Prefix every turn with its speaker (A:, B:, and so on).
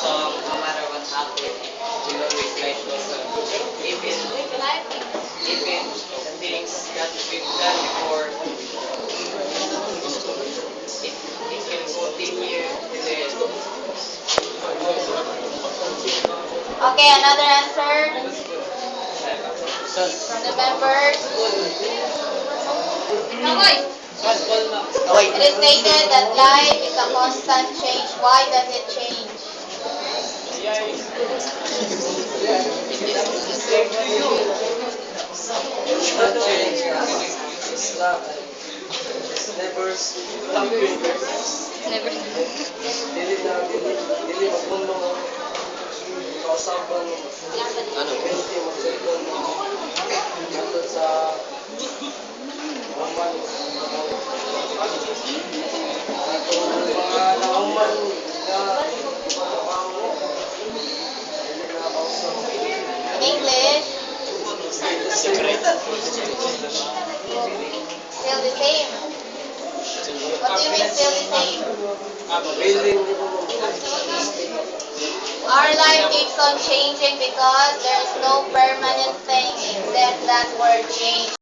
A: So, no matter what happened, we always try to even the things that we've done before, it can continue and
B: Okay, another answer from the members.
A: Wait.
B: It is stated that life is a constant change. Why does it change?
A: Not change. It's not. It's never
B: Never.
A: dili na dili magmundo kausaban ano mente magsulton nandun sa human atong mga nauman na dili na kausap.
B: In English,
A: Secret.
B: still the same. What do you mean still the same?
A: Willing
B: Our life keeps on changing because there is no permanent thing except that word change.